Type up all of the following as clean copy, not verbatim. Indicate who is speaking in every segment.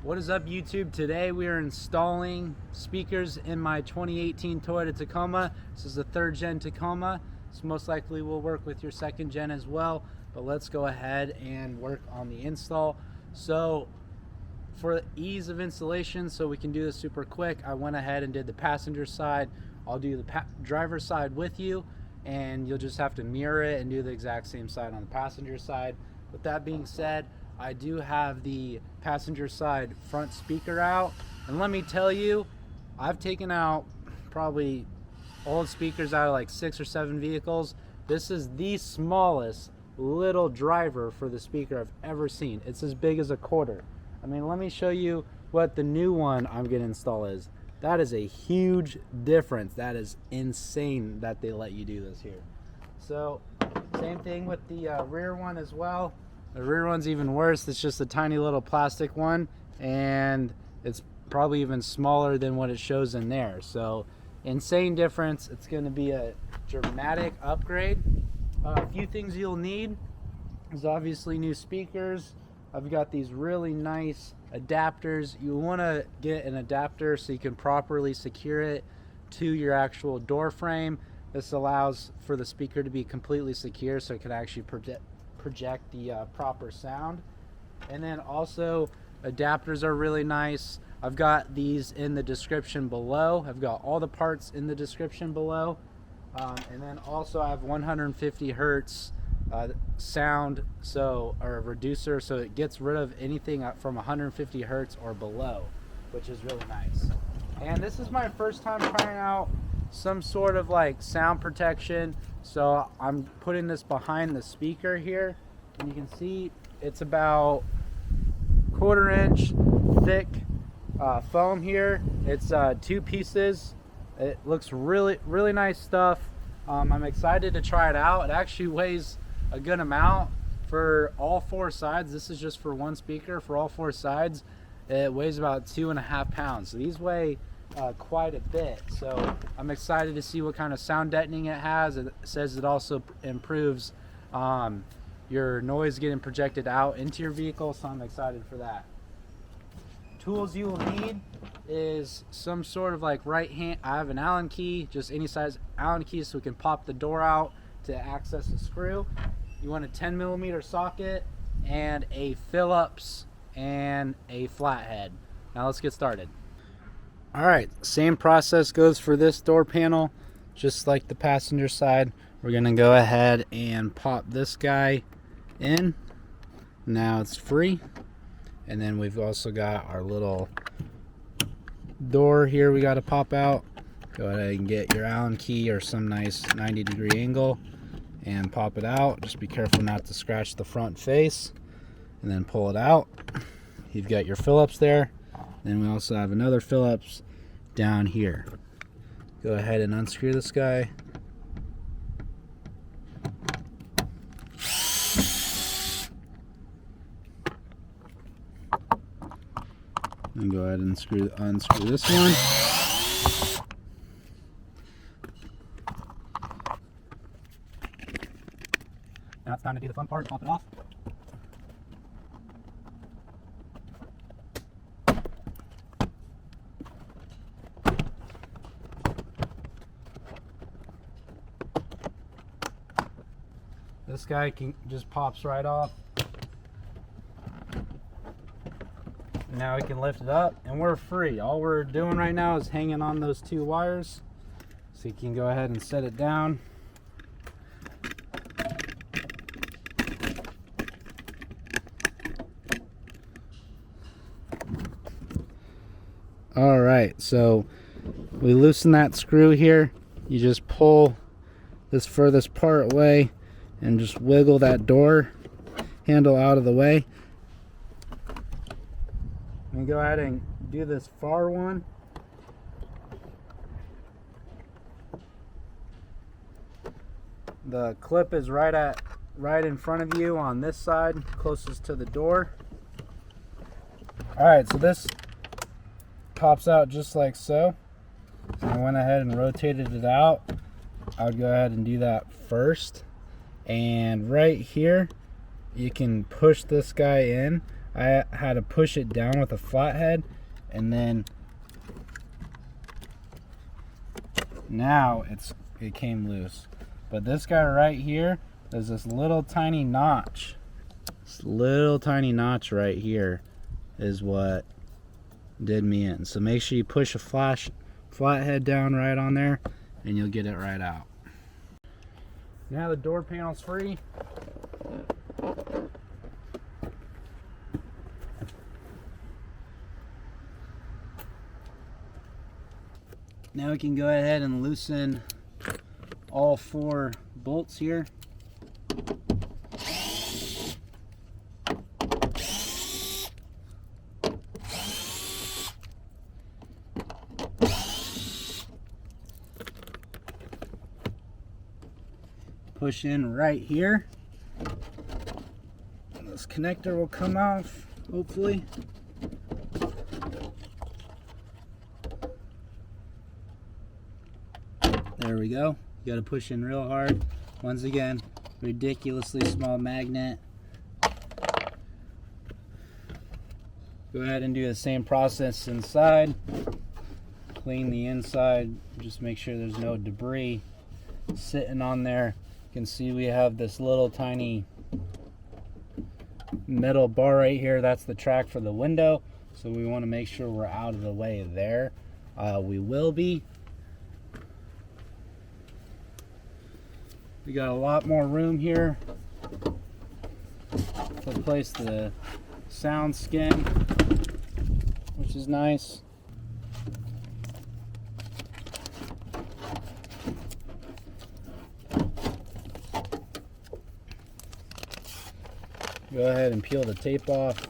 Speaker 1: What is up, YouTube? Today we are installing speakers in my 2018 Toyota Tacoma. This is the 3rd gen Tacoma. This most likely will work with your 2nd gen as well, but let's go ahead and work on the install. So for ease of installation, so we can do this super quick, I went ahead and did the passenger side. I'll do the driver's side with you, and you'll just have to mirror it and do the exact same side on the passenger side. With that being said, I do have the passenger side front speaker out, and let me tell you, I've taken out probably old speakers out of like 6 or 7 vehicles. This is the smallest little driver for the speaker I've ever seen. It's as big as a quarter. I mean, let me show you what the new one I'm gonna install is. That is a huge difference. That is insane that they let you do this here. So same thing with the rear one as well. The rear one's even worse. It's just a tiny little plastic one, and it's probably even smaller than what it shows in there. So insane difference. It's going to be a dramatic upgrade. A few things you'll need is obviously new speakers. I've got these really nice adapters. You want to get an adapter so you can properly secure it to your actual door frame. This allows for the speaker to be completely secure, so it can actually project the proper sound. And then also adapters are really nice. I've got these in the description below. I've got all the parts in the description below. And then also I have 150 hertz sound, or a reducer, so it gets rid of anything from 150 hertz or below, which is really nice. And this is my first time trying out some sort of like sound protection, so I'm putting this behind the speaker here, and you can see it's about 1/4 inch thick foam here. It's 2 pieces. It looks really nice stuff. I'm excited to try it out. It actually weighs a good amount for all 4 sides. This is just for one speaker. For all 4 sides, it weighs about 2.5 pounds. So these weigh quite a bit. So I'm excited to see what kind of sound deadening it has. It says it also improves your noise getting projected out into your vehicle, so I'm excited for that. Tools you will need is some sort of like right hand. I have an Allen key, just any size Allen key, so we can pop the door out to access the screw. You want a 10mm socket and a Phillips and a flathead. Now let's get started. Alright, same process goes for this door panel, just like the passenger side. We're going to go ahead and pop this guy in. Now it's free. And then we've also got our little door here we got to pop out. Go ahead and get your Allen key or some nice 90-degree angle and pop it out. Just be careful not to scratch the front face, and then pull it out. You've got your Phillips there. Then we also have another Phillips down here. Go ahead and unscrew this guy. And go ahead and unscrew this one. Now it's time to do the fun part, pop it off. This guy just pops right off. Now we can lift it up and we're free. All we're doing right now is hanging on those 2 wires. So you can go ahead and set it down. Alright, so we loosen that screw here. You just pull this furthest part away and just wiggle that door handle out of the way. And go ahead and do this far one. The clip is right in front of you on this side, closest to the door. Alright, so this pops out just like so. So I went ahead and rotated it out. I would go ahead and do that first. And right here, you can push this guy in. I had to push it down with a flathead, and then now it came loose. But this guy right here, there's this little tiny notch. This little tiny notch right here is what did me in. So make sure you push a flathead down right on there, and you'll get it right out. Now the door panel's free. Now we can go ahead and loosen all 4 bolts here. Push in right here. This connector will come off, hopefully. There we go. You got to push in real hard. Once again, ridiculously small magnet. Go ahead and do the same process inside. Clean the inside. Just make sure there's no debris sitting on there. You can see we have this little tiny metal bar right here. That's the track for the window. So we want to make sure we're out of the way there. We will be. We got a lot more room here to place the sound skin, which is nice. Go ahead and peel the tape off.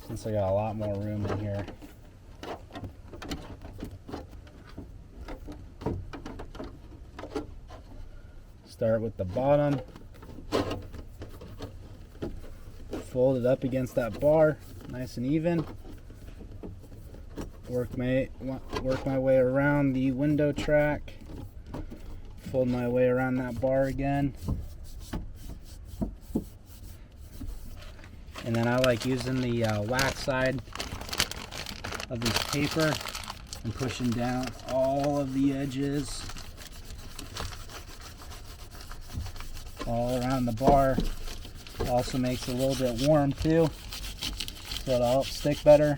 Speaker 1: Since I got a lot more room in here. Start with the bottom. Fold it up against that bar, nice and even. Work my way around the window track. Fold my way around that bar again. And then I like using the wax side of this paper and pushing down all of the edges all around the bar. Also makes it a little bit warm too, so it'll help stick better.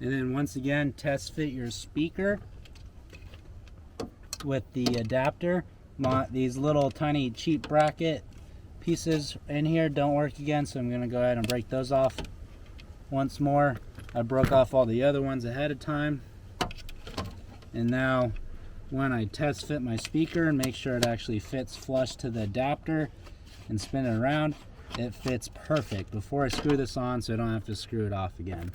Speaker 1: And then once again, test fit your speaker with the adapter. These little tiny cheap bracket pieces in here don't work again, so I'm going to go ahead and break those off once more. I broke off all the other ones ahead of time. And now when I test fit my speaker and make sure it actually fits flush to the adapter and spin it around, it fits perfect before I screw this on, so I don't have to screw it off again.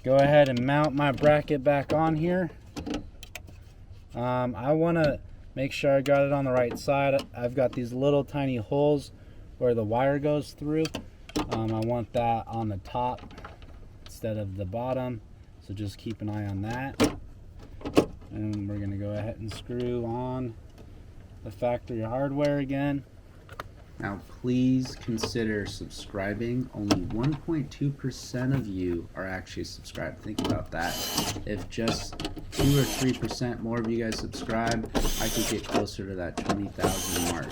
Speaker 1: Go ahead and mount my bracket back on here. I want to make sure I got it on the right side. I've got these little tiny holes where the wire goes through. I want that on the top instead of the bottom, so just keep an eye on that. And we're going to go ahead and screw on the factory hardware again.
Speaker 2: Now please consider subscribing. Only 1.2% of you are actually subscribed. Think about that. If just 2 or 3% more of you guys subscribe, I could get closer to that 20,000 mark.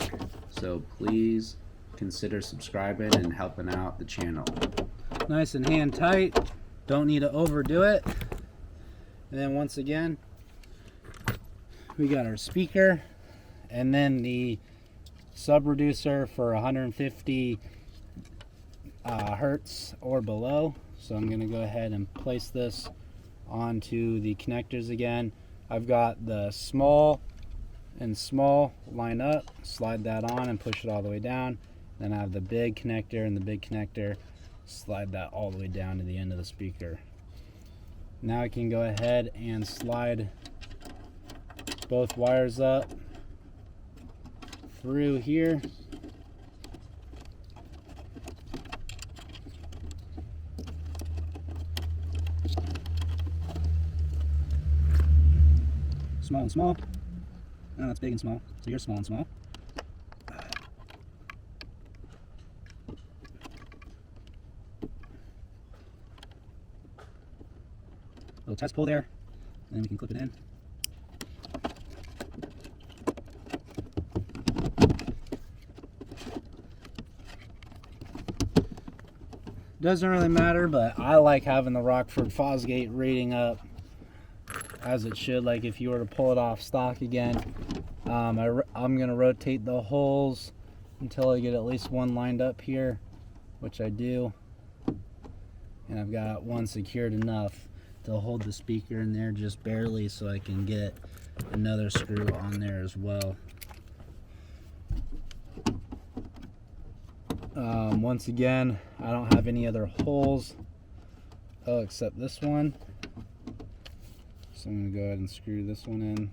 Speaker 2: So please consider subscribing and helping out the channel.
Speaker 1: Nice and hand tight. Don't need to overdo it. And then once again, we got our speaker and then the sub reducer for 150 hertz or below. So I'm going to go ahead and place this onto the connectors again. I've got the small and small line up, slide that on and push it all the way down. Then I have the big connector and the big connector, slide that all the way down to the end of the speaker. Now I can go ahead and slide both wires up through here. Small and small. No, that's big and small. So you're small and small. Little test pull there, and then we can clip it in. Doesn't really matter, but I like having the Rockford Fosgate rating up as it should. Like if you were to pull it off stock again, I'm gonna rotate the holes until I get at least one lined up here, which I do, and I've got one secured enough to hold the speaker in there just barely, so I can get another screw on there as well. Once again, I don't have any other holes except this one, so I'm going to go ahead and screw this one in.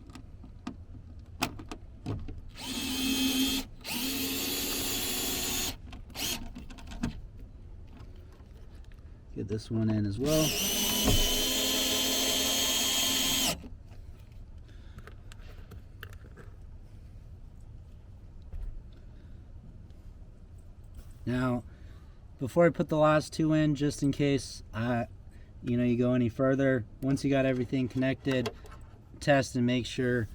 Speaker 1: Get this one in as well. Now, before I put the last two in, just in case you go any further, once you got everything connected, test and make sure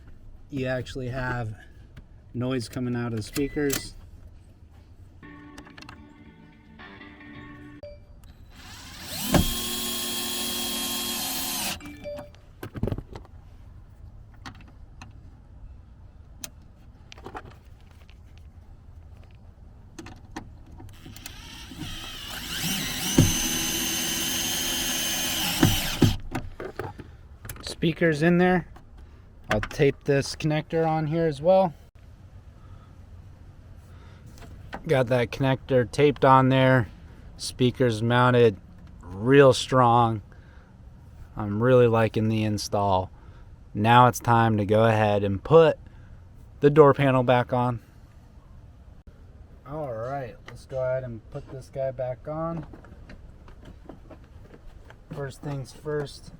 Speaker 1: you actually have noise coming out of the speakers. Speakers in there. I'll tape this connector on here as well. Got that connector taped on there. Speakers mounted real strong. I'm really liking the install. Now it's time to go ahead and put the door panel back on. Alright, let's go ahead and put this guy back on. First things first,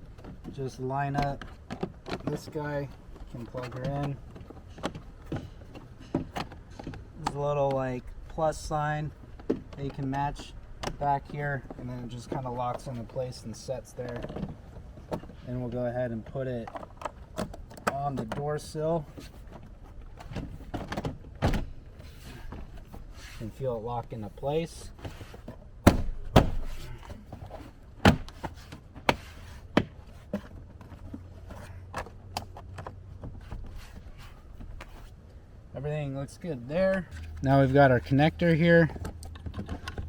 Speaker 1: just line up this guy. Can plug her in. There's a little like plus sign that you can match back here, and then it just kind of locks into place and sets there. And we'll go ahead and put it on the door sill. You can feel it lock into place. Everything looks good there. Now we've got our connector here.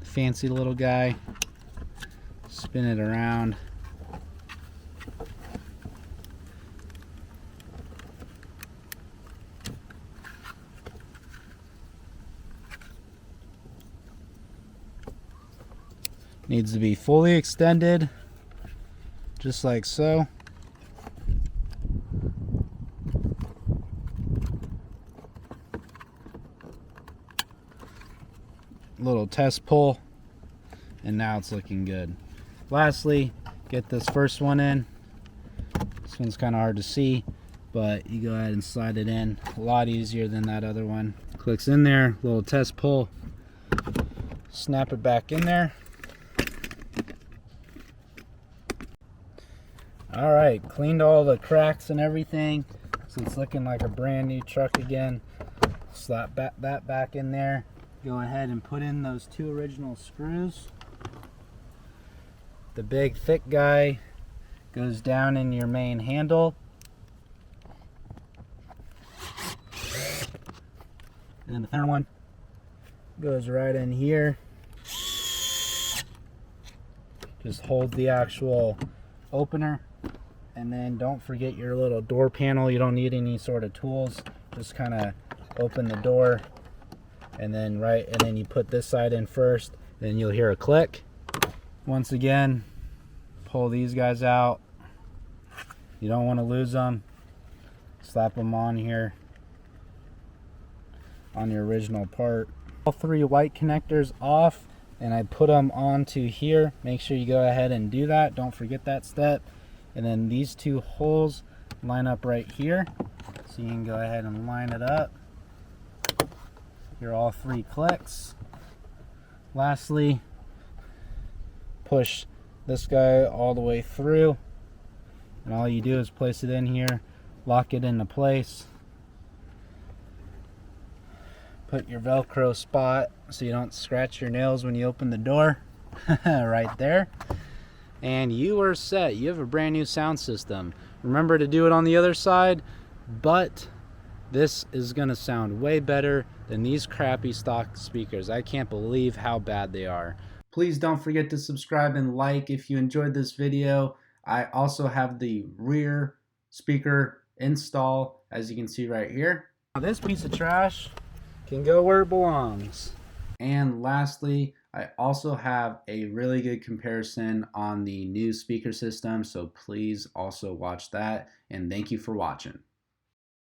Speaker 1: Fancy little guy. Spin it around. Needs to be fully extended, just like so. Little test pull, and now it's looking good. Lastly, get this first one in. This one's kind of hard to see, but you go ahead and slide it in. A lot easier than that other one. Clicks in there, little test pull, snap it back in there. Alright, cleaned all the cracks and everything, so it's looking like a brand new truck again. Slap that back in there. Go ahead and put in those two original screws. The big thick guy goes down in your main handle. And then the thinner one goes right in here. Just hold the actual opener. And then don't forget your little door panel. You don't need any sort of tools. Just kind of open the door. And then you put this side in first, then you'll hear a click. Once again, pull these guys out. You don't want to lose them. Slap them on here on the original part. All three white connectors off, and I put them onto here. Make sure you go ahead and do that. Don't forget that step. And then these two holes line up right here. So you can go ahead and line it up. Here are all 3 clicks. Lastly, push this guy all the way through, and all you do is place it in here, lock it into place, put your Velcro spot so you don't scratch your nails when you open the door right there, and you are set. You have a brand new sound system. Remember to do it on the other side, but this is gonna sound way better than these crappy stock speakers. I can't believe how bad they are. Please don't forget to subscribe and like if you enjoyed this video. I also have the rear speaker install, as you can see right here. Now this piece of trash can go where it belongs. And lastly, I also have a really good comparison on the new speaker system, so please also watch that, and thank you for watching.